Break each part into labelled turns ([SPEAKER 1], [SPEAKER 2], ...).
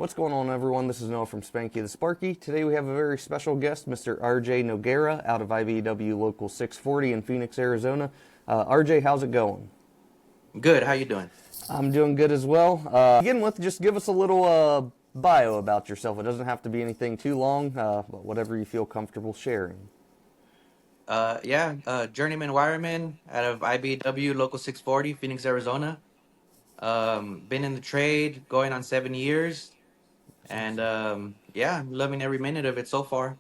[SPEAKER 1] What's going on, everyone? This is Noah from Spanky the Sparky. Today we have a very special guest, Mr. RJ Noguera, out of IBEW Local 640 in Phoenix, Arizona. RJ, how's it going?
[SPEAKER 2] Good. How you doing?
[SPEAKER 1] I'm doing good as well. Begin with, just give us a little bio about yourself. It doesn't have to be anything too long, but whatever you feel comfortable sharing.
[SPEAKER 2] Journeyman wireman out of IBW Local 640, Phoenix, Arizona. Been in the trade going on 7 years,
[SPEAKER 1] That's
[SPEAKER 2] and
[SPEAKER 1] awesome.
[SPEAKER 2] I'm loving every minute of it so far.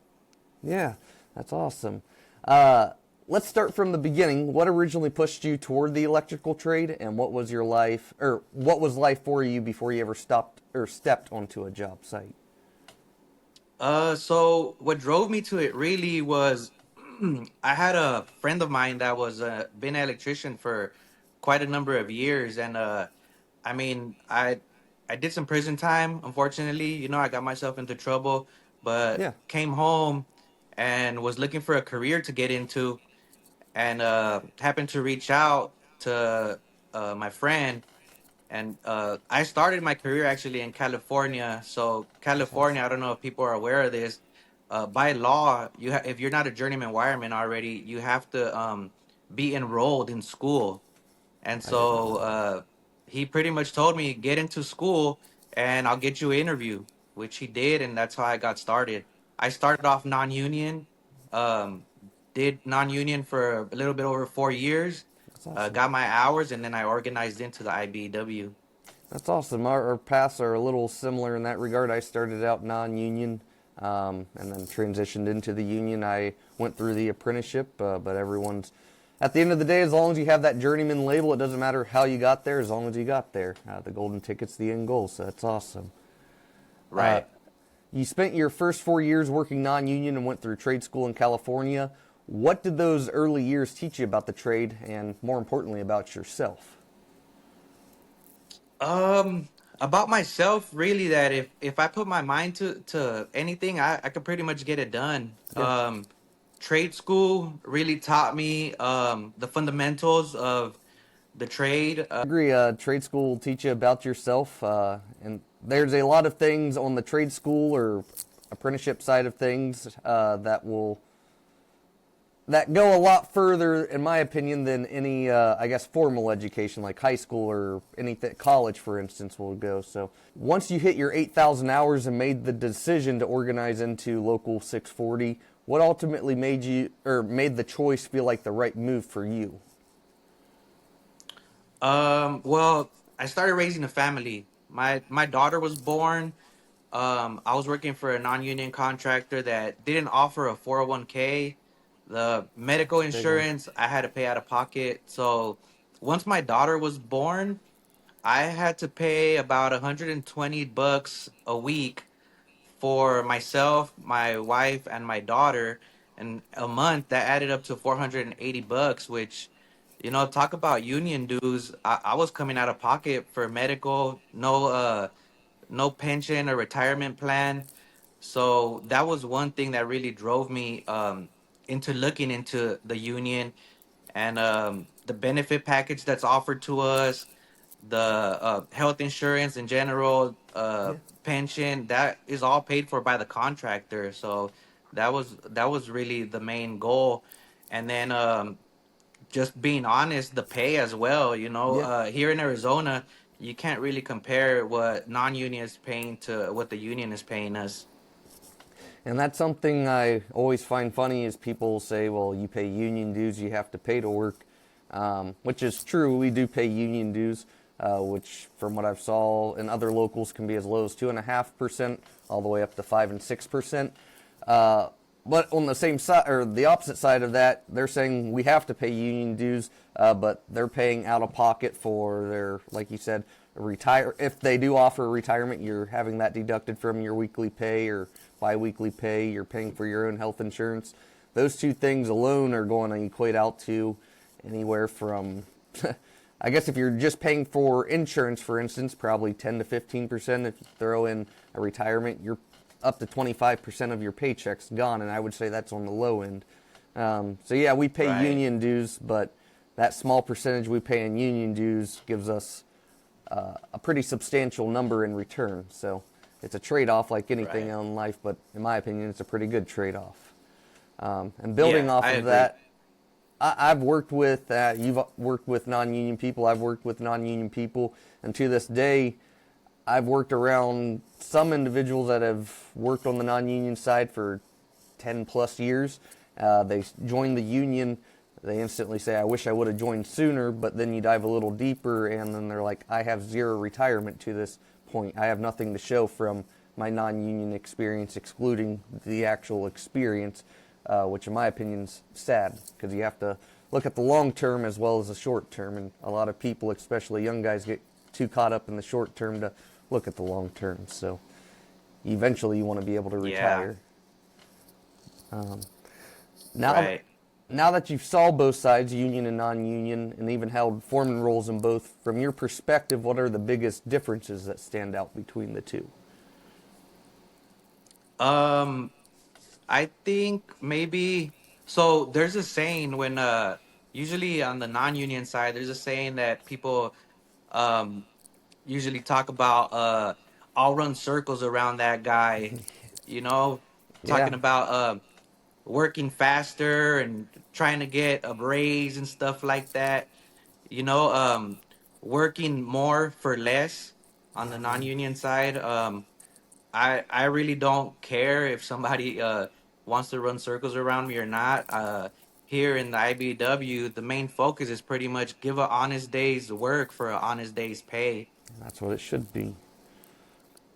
[SPEAKER 1] Yeah, that's awesome. Uh, let's start from the beginning. What originally pushed you toward the electrical trade, and what was your life, or what was life for you before you ever stopped or stepped onto a job site?
[SPEAKER 2] So what drove me to it really was I had a friend of mine that was been an electrician for quite a number of years, and I mean, I did some prison time. Unfortunately, I got myself into trouble, but
[SPEAKER 1] Yeah,
[SPEAKER 2] came home and was looking for a career to get into, and happened to reach out to my friend. And I started my career actually in California. So
[SPEAKER 1] that's
[SPEAKER 2] California,
[SPEAKER 1] awesome.
[SPEAKER 2] I don't know if people are aware of this. By law, if you're not a journeyman wireman already, you have to be enrolled in school. And
[SPEAKER 1] I didn't
[SPEAKER 2] so
[SPEAKER 1] know that.
[SPEAKER 2] he pretty much told me, get into school and I'll get you an interview, which he did. And that's how I got started. I started off non union, um, did non union for a little bit over 4 years,
[SPEAKER 1] That's awesome.
[SPEAKER 2] got my hours, and then I organized into the IBW.
[SPEAKER 1] That's awesome. Our paths are a little similar in that regard. I started out non-union, and then transitioned into the union. I went through the apprenticeship, but everyone's at the end of the day, as long as you have that journeyman label, it doesn't matter how you got there, as long as you got there. The golden ticket's the end goal, so that's awesome. Uh,
[SPEAKER 2] Right.
[SPEAKER 1] you spent your first 4 years working non-union and went through trade school in California. What did those early years teach you about the trade, and more importantly, about yourself?
[SPEAKER 2] Um, about myself, really, that if I put my mind to anything, I could pretty much get it done.
[SPEAKER 1] Yeah.
[SPEAKER 2] Trade school really taught me the fundamentals of the trade.
[SPEAKER 1] I agree. Trade school will teach you about yourself, and there's a lot of things on the trade school or apprenticeship side of things that go a lot further, in my opinion, than any, I guess, formal education like high school or anything, college, for instance, will go. So once you hit your 8,000 hours and made the decision to organize into Local 640, what ultimately made you or made the choice feel like the right move for you?
[SPEAKER 2] Well, I started raising a family. My daughter was born. I was working for a non-union contractor that didn't offer a 401k. The medical
[SPEAKER 1] It's a big one.
[SPEAKER 2] insurance I had to pay out of pocket. So once my daughter was born, I had to pay about 120 bucks a week for myself, my wife, and my daughter. And a month that added up to 480 bucks, which, talk about union dues. I was coming out of pocket for medical, no pension or retirement plan. So that was one thing that really drove me into looking into the union and the benefit package that's offered to us, the health insurance in general,
[SPEAKER 1] Yeah.
[SPEAKER 2] pension, that is all paid for by the contractor. So that was really the main goal. And then just being honest, the pay as well.
[SPEAKER 1] Yeah.
[SPEAKER 2] Here in Arizona, you can't really compare what non-union is paying to what the union is paying us.
[SPEAKER 1] And that's something I always find funny is people say, well, you pay union dues, you have to pay to work, which is true. We do pay union dues, which from what I've saw in other locals can be as low as 2.5%, all the way up to 5 and 6%. But on the same side or the opposite side of that, they're saying we have to pay union dues, but they're paying out of pocket for their, like you said, retire. If they do offer a retirement, you're having that deducted from your weekly pay or biweekly pay. You're paying for your own health insurance. Those two things alone are going to equate out to anywhere from, I guess, if you're just paying for insurance, for instance, probably 10 to 15%. If you throw in a retirement, you're up to 25% of your paycheck's gone, and I would say that's on the low end. So yeah, we pay
[SPEAKER 2] Right.
[SPEAKER 1] union dues, but that small percentage we pay in union dues gives us a pretty substantial number in return. So it's a trade-off like anything
[SPEAKER 2] Right.
[SPEAKER 1] in life, but in my opinion, it's a pretty good trade-off. And building
[SPEAKER 2] Yeah,
[SPEAKER 1] off
[SPEAKER 2] I
[SPEAKER 1] of
[SPEAKER 2] agree.
[SPEAKER 1] that, I've worked with, you've worked with non-union people, I've worked with non-union people, and to this day, I've worked around some individuals that have worked on the non-union side for 10 plus years. They join the union, they instantly say, I wish I would have joined sooner, but then you dive a little deeper, and then they're like, I have zero retirement to this point. I have nothing to show from my non-union experience, excluding the actual experience, which in my opinion is sad, because you have to look at the long term as well as the short term, and a lot of people, especially young guys, get too caught up in the short term to look at the long term. So eventually you want to be able to
[SPEAKER 2] Yeah,
[SPEAKER 1] retire. Now,
[SPEAKER 2] right.
[SPEAKER 1] now that you've saw both sides, union and non-union, and even held foreman roles in both, from your perspective, what are the biggest differences that stand out between the two?
[SPEAKER 2] Um, I think maybe so. There's a saying when usually on the non-union side, there's a saying that people um usually talk about I'll run circles around that guy, you know,
[SPEAKER 1] Yeah,
[SPEAKER 2] talking about working faster and trying to get a raise and stuff like that. You know, working more for less on
[SPEAKER 1] yeah,
[SPEAKER 2] the
[SPEAKER 1] man.
[SPEAKER 2] non-union side. I really don't care if somebody wants to run circles around me or not. Here in the IBW, the main focus is pretty much give a honest day's work for an honest day's pay.
[SPEAKER 1] That's what it should be.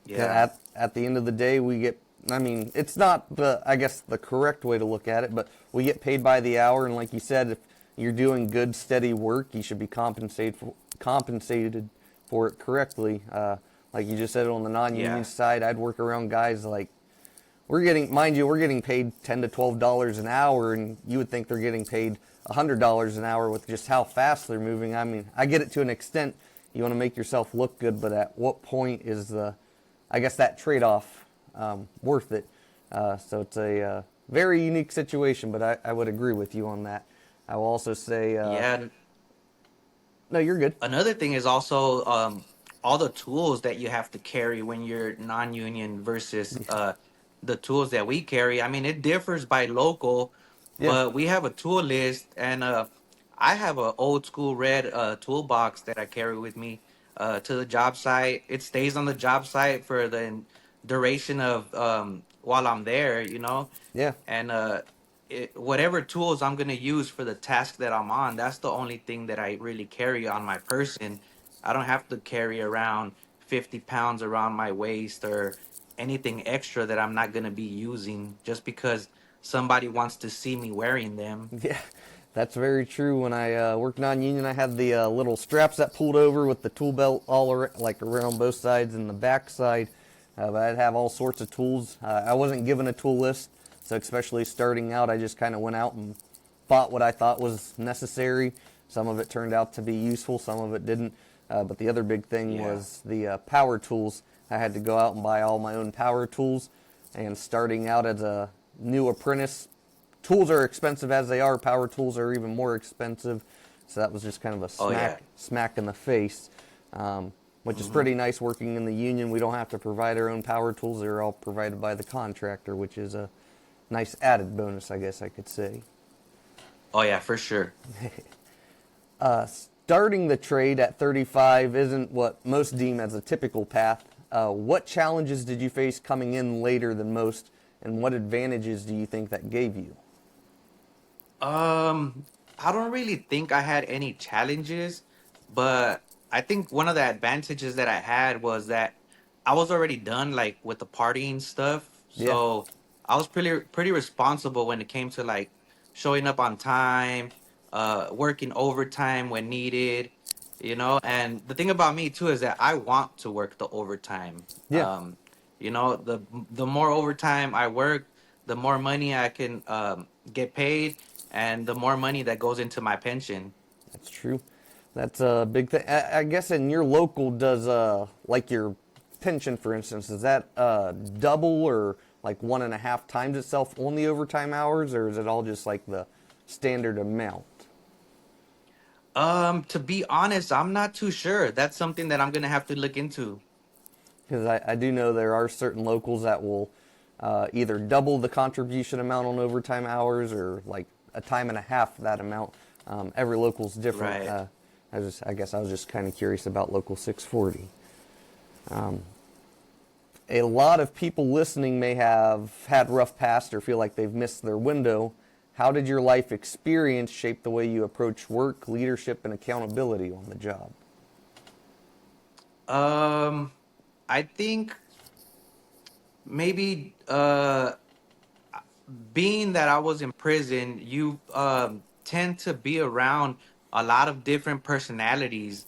[SPEAKER 2] Yeah.
[SPEAKER 1] At the end of the day, we get. I mean, it's not the I guess the correct way to look at it, but we get paid by the hour, and like you said, if you're doing good, steady work, you should be compensated for it correctly. Like you just said on the non-union
[SPEAKER 2] Yeah.
[SPEAKER 1] side, I'd work around guys like we're getting, mind you, we're getting paid $10 to $12 an hour, and you would think they're getting paid $100 an hour with just how fast they're moving. I mean, I get it to an extent. You want to make yourself look good, but at what point is I guess that trade-off worth it? So it's a very unique situation, but I would agree with you on that. I will also say,
[SPEAKER 2] Yeah.
[SPEAKER 1] no, you're good.
[SPEAKER 2] Another thing is also all the tools that you have to carry when you're non-union versus the tools that we carry. I mean, it differs by local,
[SPEAKER 1] Yeah,
[SPEAKER 2] but we have a tool list, and I have an old school red toolbox that I carry with me to the job site. It stays on the job site for the duration of while I'm there, you know,
[SPEAKER 1] yeah.
[SPEAKER 2] and whatever tools I'm gonna use for the task that I'm on, that's the only thing that I really carry on my person. I don't have to carry around 50 pounds around my waist or anything extra that I'm not gonna be using just because somebody wants to see me wearing them.
[SPEAKER 1] Yeah, that's very true. When I worked non-union, I had the little straps that pulled over with the tool belt like around both sides and the back side. But I'd have all sorts of tools. I wasn't given a tool list, so especially starting out, I just kind of went out and bought what I thought was necessary. Some of it turned out to be useful, some of it didn't. But the other big thing
[SPEAKER 2] Yeah.
[SPEAKER 1] was the power tools. I had to go out and buy all my own power tools. And starting out as a new apprentice, tools are expensive as they are. Power tools are even more expensive. So that was just kind of a
[SPEAKER 2] Oh yeah.
[SPEAKER 1] smack in the face, which is
[SPEAKER 2] Hmm.
[SPEAKER 1] pretty nice working in the union. We don't have to provide our own power tools. They're all provided by the contractor, which is a nice added bonus, I guess I could say.
[SPEAKER 2] Oh yeah, for sure.
[SPEAKER 1] Starting the trade at 35 isn't what most deem as a typical path. What challenges did you face coming in later than most, and what advantages do you think that gave you?
[SPEAKER 2] I don't really think I had any challenges, but I think one of the advantages that I had was that I was already done like with the partying stuff.
[SPEAKER 1] Yeah,
[SPEAKER 2] So I was pretty responsible when it came to like showing up on time, working overtime when needed, you know. And the thing about me too is that I want to work the overtime.
[SPEAKER 1] yeah,
[SPEAKER 2] You know, the more overtime I work, the more money I can get paid and the more money that goes into my pension.
[SPEAKER 1] that's true. That's a big thing. I guess in your local, does like your pension, for instance, is that double or like 1.5 times itself on the overtime hours, or is it all just like the standard amount?
[SPEAKER 2] To be honest, I'm not too sure. That's something that I'm gonna have to look into.
[SPEAKER 1] Because I do know there are certain locals that will either double the contribution amount on overtime hours or like a time and a half that amount. Every local's different.
[SPEAKER 2] Right.
[SPEAKER 1] I guess I was just kind of curious about Local 640. A lot of people listening may have had rough past or feel like they've missed their window. How did your life experience shape the way you approach work, leadership, and accountability on the job?
[SPEAKER 2] Um, I think maybe being that I was in prison, you tend to be around a lot of different personalities.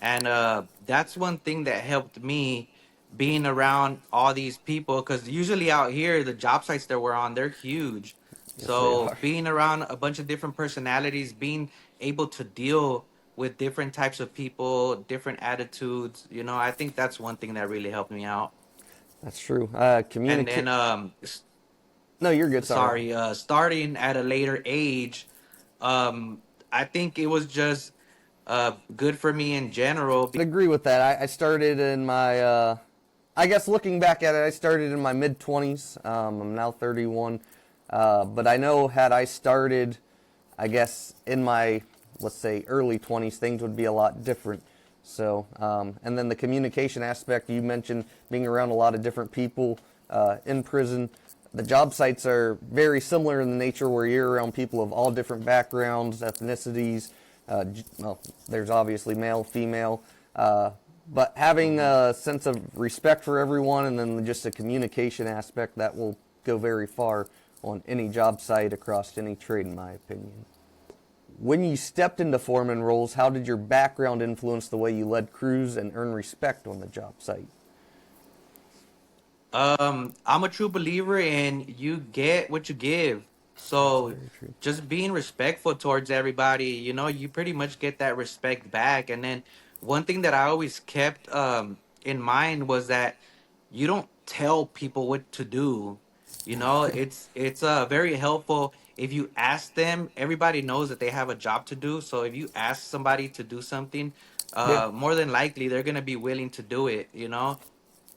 [SPEAKER 2] And that's one thing that helped me being around all these people. Because usually out here, the job sites that we're on, they're huge.
[SPEAKER 1] Yes, they
[SPEAKER 2] So
[SPEAKER 1] are.
[SPEAKER 2] being around a bunch of different personalities, being able to deal with different types of people, different attitudes, I think that's one thing that really helped me out.
[SPEAKER 1] That's true.
[SPEAKER 2] And
[SPEAKER 1] Communicate.
[SPEAKER 2] then
[SPEAKER 1] No, you're good. Sorry.
[SPEAKER 2] sorry, starting at a later age, I think it was just good for me in general.
[SPEAKER 1] I agree with that. I started in my, I guess looking back at it, I started in my mid 20s. I'm now 31. But I know had I started, I guess, in my, let's say, early 20s, things would be a lot different. So, and then the communication aspect, you mentioned being around a lot of different people in prison. The job sites are very similar in the nature where you're around people of all different backgrounds, ethnicities. Well, there's obviously male, female, but having
[SPEAKER 2] Mhm.
[SPEAKER 1] a sense of respect for everyone and then just a communication aspect that will go very far on any job site across any trade, in my opinion. When you stepped into foreman roles, how did your background influence the way you led crews and earn respect on the job site?
[SPEAKER 2] I'm a true believer in you get what you give.
[SPEAKER 1] That's
[SPEAKER 2] So
[SPEAKER 1] very true.
[SPEAKER 2] just being respectful towards everybody, you pretty much get that respect back. And then one thing that I always kept in mind was that you don't tell people what to do. It's very helpful if you ask them. Everybody knows that they have a job to do. So if you ask somebody to do something,
[SPEAKER 1] Yeah.
[SPEAKER 2] more than likely they're gonna be willing to do it.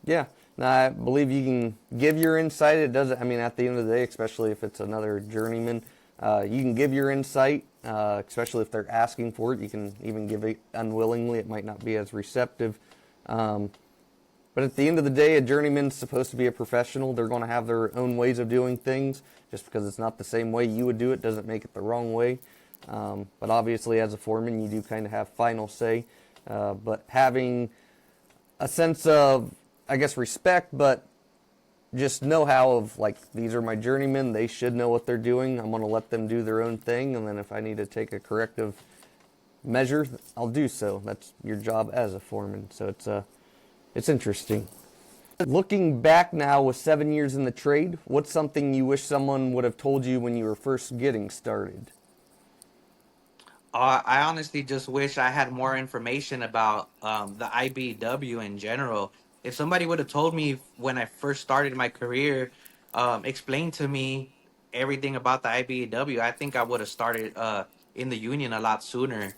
[SPEAKER 1] Yeah, no, I believe you can give your insight. It doesn't. I mean, at the end of the day, especially if it's another journeyman, you can give your insight, especially if they're asking for it. You can even give it unwillingly. It might not be as receptive. Um, but at the end of the day, a journeyman's supposed to be a professional. They're going to have their own ways of doing things. Just because it's not the same way you would do it doesn't make it the wrong way. But obviously, as a foreman, you do kind of have final say. But having a sense of, I guess, respect, but just know-how of like, these are my journeymen. They should know what they're doing. I'm going to let them do their own thing, and then if I need to take a corrective measure, I'll do so. That's your job as a foreman. So it's interesting. Looking back now with 7 years in the trade, what's something you wish someone would have told you when you were first getting started?
[SPEAKER 2] I honestly just wish I had more information about the IBW in general. If somebody would have told me when I first started my career, explained to me everything about the IBW, I think I would have started in the union a lot sooner.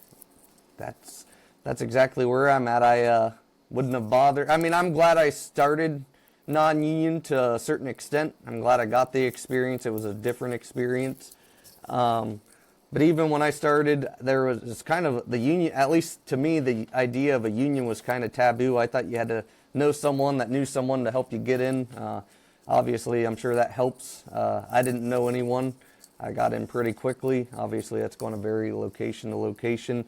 [SPEAKER 1] That's that's exactly where I'm at. I wouldn't have bothered. I mean, I'm glad I started non-union to a certain extent. I'm glad I got the experience. It was a different experience. Um, but even when I started, there was it's kind of the union. At least to me, the idea of a union was kind of taboo. I thought you had to know someone that knew someone to help you get in. Obviously, I'm sure that helps. I didn't know anyone. I got in pretty quickly. Obviously, that's going to vary location to location,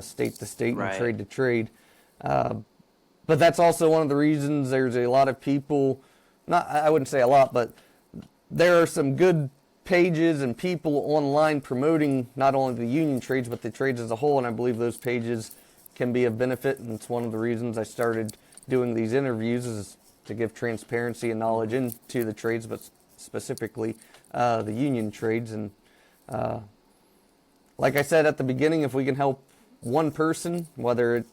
[SPEAKER 1] state to state, and
[SPEAKER 2] Right.
[SPEAKER 1] trade to trade. Uh, but that's also one of the reasons there's a lot of people, not I wouldn't say a lot, but there are some good pages and people online promoting not only the union trades but the trades as a whole, and I believe those pages can be of benefit, and it's one of the reasons I started doing these interviews is to give transparency and knowledge into the trades, but specifically the union trades. And uh, like I said at the beginning, if we can help one person, whether it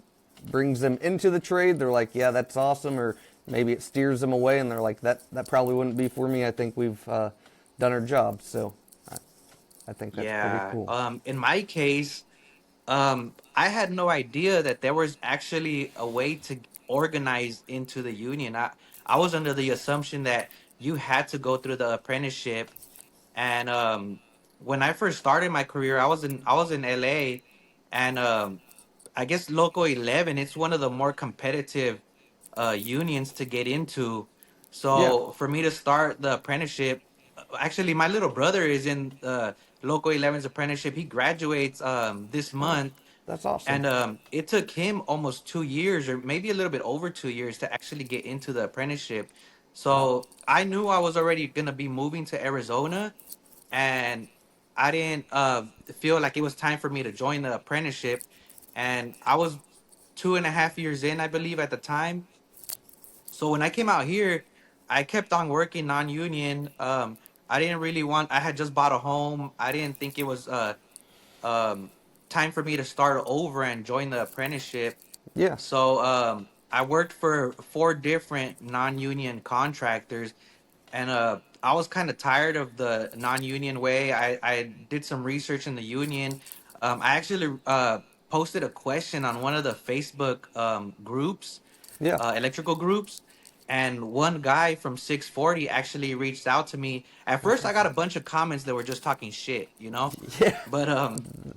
[SPEAKER 1] brings them into the trade, they're like, yeah, that's awesome, or maybe it steers them away and they're like, that probably wouldn't be for me. I think we've done our job. So I think that's pretty
[SPEAKER 2] Yeah.
[SPEAKER 1] cool.
[SPEAKER 2] In my case, I had no idea that there was actually a way to organize into the union. I was under the assumption that you had to go through the apprenticeship. And when I first started my career, I was in LA, and I guess Local 11, it's one of the more competitive unions to get into.
[SPEAKER 1] Yeah.
[SPEAKER 2] So for me to start the apprenticeship, actually, my little brother is in Local 11's apprenticeship. He graduates this
[SPEAKER 1] Oh,
[SPEAKER 2] month,
[SPEAKER 1] that's awesome.
[SPEAKER 2] and it took him almost 2 years, or maybe a little bit over 2 years, to actually get into the apprenticeship.
[SPEAKER 1] Wow.
[SPEAKER 2] So I knew I was already gonna be moving to Arizona, and I didn't feel like it was time for me to join the apprenticeship. And I was 2.5 years in, I believe, at the time. So when I came out here, I kept on working non-union. I didn't really want. I had just bought a home. I didn't think it was um, time for me to start over and join the apprenticeship.
[SPEAKER 1] Yeah.
[SPEAKER 2] So I worked for four different non-union contractors, and I was kind of tired of the non-union way. I did some research in the union. I actually posted a question on one of the Facebook groups,
[SPEAKER 1] Yeah.
[SPEAKER 2] electrical groups, and one guy from 640 actually reached out to me. At
[SPEAKER 1] That's
[SPEAKER 2] first, I got
[SPEAKER 1] awesome.
[SPEAKER 2] a bunch of comments that were just talking shit,
[SPEAKER 1] Yeah.
[SPEAKER 2] but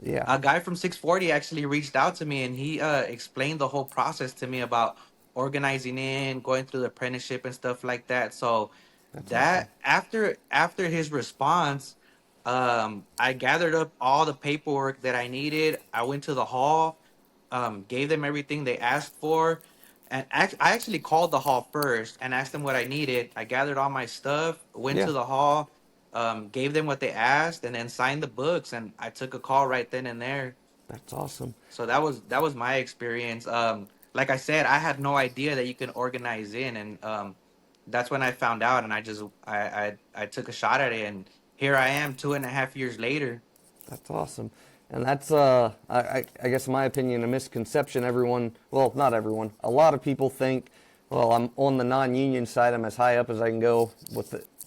[SPEAKER 1] Yeah.
[SPEAKER 2] a guy from 640 actually reached out to me, and he explained the whole process to me about organizing in, going through the apprenticeship and stuff like that. So
[SPEAKER 1] That's awesome.
[SPEAKER 2] that after his response, I gathered up all the paperwork that I needed. I went to the hall, gave them everything they asked for, and I actually called the hall first and asked them what I needed. I gathered all my stuff, went
[SPEAKER 1] Yeah.
[SPEAKER 2] to the hall, gave them what they asked, and then signed the books. And I took a call right then and there.
[SPEAKER 1] That's awesome.
[SPEAKER 2] So that was my experience. Like I said, I had no idea that you can organize in, and that's when I found out, and I took a shot at it, and here I am, 2.5 years later.
[SPEAKER 1] That's awesome. And that's, I guess, in my opinion, a misconception. Everyone, well, not everyone, a lot of people think, well, I'm on the non union side, I'm as high up as I can go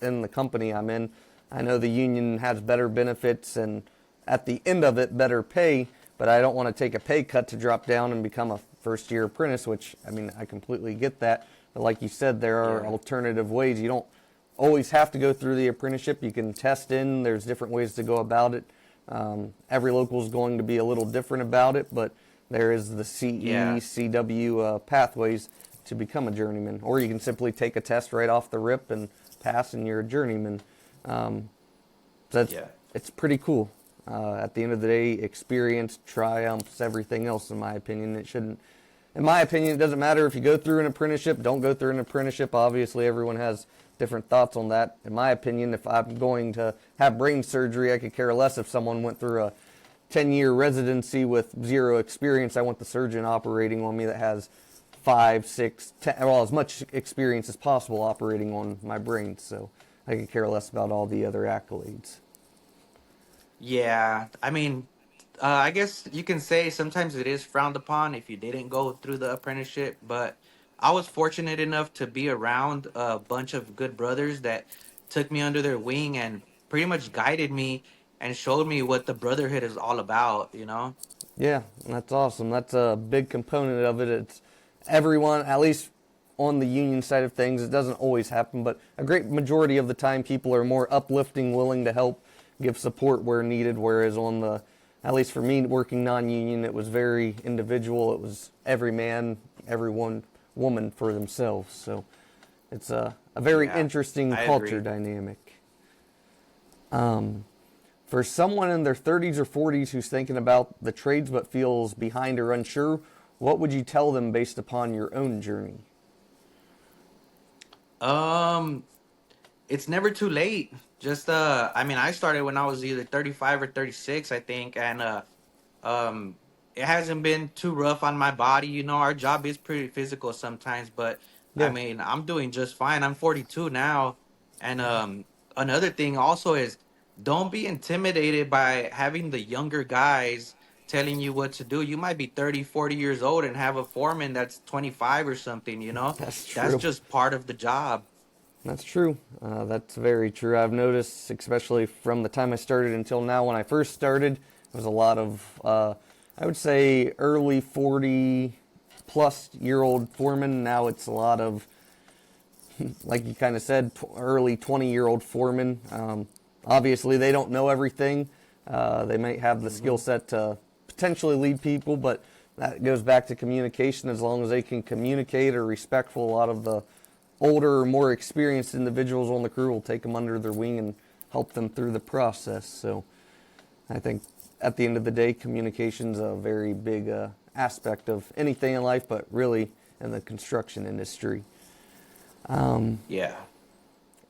[SPEAKER 1] in the company I'm in. I know the union has better benefits and at the end of it, better pay, but I don't want to take a pay cut to drop down and become a first year apprentice, which, I mean, I completely get that. But like you said, there are
[SPEAKER 2] Yeah,
[SPEAKER 1] alternative ways. You don't always have to go through the apprenticeship. You can test in, there's different ways to go about it. Every local is going to be a little different about it, but there is the CE,
[SPEAKER 2] yeah,
[SPEAKER 1] CW pathways to become a journeyman. Or you can simply take a test right off the rip and pass, and you're a journeyman. Um, so
[SPEAKER 2] yeah,
[SPEAKER 1] it's pretty cool. At the end of the day, experience triumphs everything else, in my opinion. It shouldn't, in my opinion, it doesn't matter if you go through an apprenticeship, don't go through an apprenticeship. Obviously, everyone has different thoughts on that. In my opinion, if I'm going to have brain surgery, I could care less if someone went through a 10-year residency with zero experience. I want the surgeon operating on me that has 5, 6, 10, well, as much experience as possible operating on my brain. So I could care less about all the other accolades.
[SPEAKER 2] yeah. I mean, I guess you can say sometimes it is frowned upon if you didn't go through the apprenticeship, but I was fortunate enough to be around a bunch of good brothers that took me under their wing and pretty much guided me and showed me what the brotherhood is all about.
[SPEAKER 1] Yeah, that's awesome. That's a big component of it. It's everyone, at least on the union side of things, it doesn't always happen, but a great majority of the time people are more uplifting, willing to help, give support where needed, whereas on the, at least for me working non-union, it was very individual. It was every man, every one woman for themselves. So it's a very
[SPEAKER 2] Yeah,
[SPEAKER 1] interesting
[SPEAKER 2] I
[SPEAKER 1] culture
[SPEAKER 2] agree.
[SPEAKER 1] dynamic. For someone in their 30s or 40s who's thinking about the trades but feels behind or unsure, what would you tell them based upon your own journey?
[SPEAKER 2] Um, it's never too late. Just I mean, I started when I was either 35 or 36, I think, and um it hasn't been too rough on my body. Our job is pretty physical sometimes, but I
[SPEAKER 1] Yeah,
[SPEAKER 2] mean, I'm doing just fine. I'm 42 now. And another thing also is, don't be intimidated by having the younger guys telling you what to do. You might be 30, 40 years old and have a foreman that's 25 or something.
[SPEAKER 1] that's
[SPEAKER 2] That's
[SPEAKER 1] true.
[SPEAKER 2] just part of the job.
[SPEAKER 1] That's true. That's very true. I've noticed, especially from the time I started until now, when I first started, there was a lot of I would say early 40 plus year old foreman. Now it's a lot of, like you kind of said, early 20-year-old foreman. Obviously, they don't know everything. They might have the skill set to potentially lead people, but that goes back to communication. As long as they can communicate or respectful, a lot of the older or more experienced individuals on the crew will take them under their wing and help them through the process. So I think at the end of the day, communication's a very big aspect of anything in life, but really in the construction industry.
[SPEAKER 2] Yeah.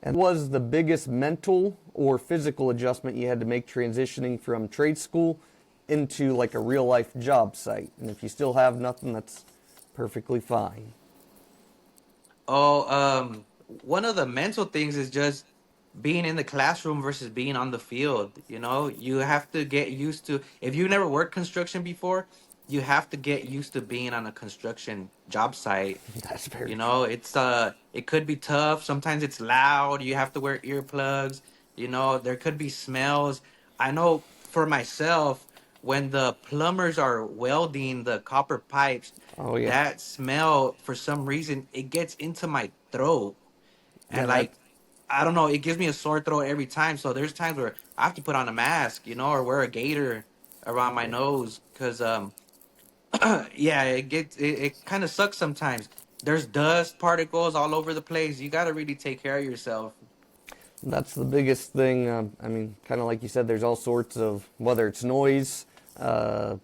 [SPEAKER 1] And what was the biggest mental or physical adjustment you had to make transitioning from trade school into like a real life job site? And if you still have nothing, that's perfectly fine.
[SPEAKER 2] Oh, one of the mental things is just being in the classroom versus being on the field. You know, you have to get used to, if you never worked construction before, you have to get used to being on a construction job site.
[SPEAKER 1] That's very
[SPEAKER 2] You
[SPEAKER 1] true.
[SPEAKER 2] know, it could be tough. Sometimes it's loud. You have to wear earplugs. You know, there could be smells. I know for myself, when the plumbers are welding the copper pipes,
[SPEAKER 1] Oh yeah,
[SPEAKER 2] that smell for some reason it gets into my throat.
[SPEAKER 1] yeah.
[SPEAKER 2] And like I don't know, it gives me a sore throat every time. So there's times where I have to put on a mask, you know, or wear a gaiter around my
[SPEAKER 1] Yeah.
[SPEAKER 2] nose because yeah, it kind of sucks sometimes. There's dust particles all over the place. You got to really take care of yourself.
[SPEAKER 1] That's the biggest thing. I mean, kind of like you said, there's all sorts of, whether it's noise, the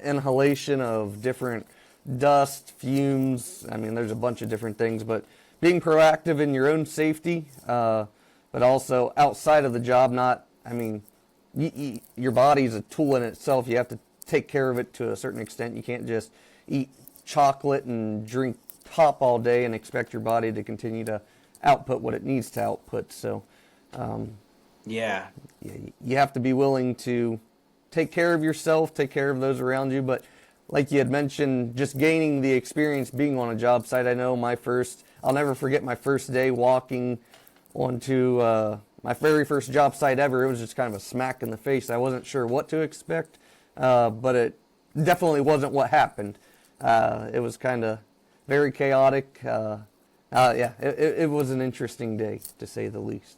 [SPEAKER 1] inhalation of different dust, fumes. I mean, there's a bunch of different things, but being proactive in your own safety, but also outside of the job, not, I mean, your body's a tool in itself. You have to take care of it to a certain extent. You can't just eat chocolate and drink pop all day and expect your body to continue to output what it needs to output. So
[SPEAKER 2] Yeah.
[SPEAKER 1] you have to be willing to take care of yourself, take care of those around you. But like you had mentioned, just gaining the experience being on a job site. I know I'll never forget my first day walking onto my very first job site ever. It was just kind of a smack in the face. I wasn't sure what to expect, but it definitely wasn't what happened. It was kind of very chaotic. Yeah, it was an interesting day, to say the least.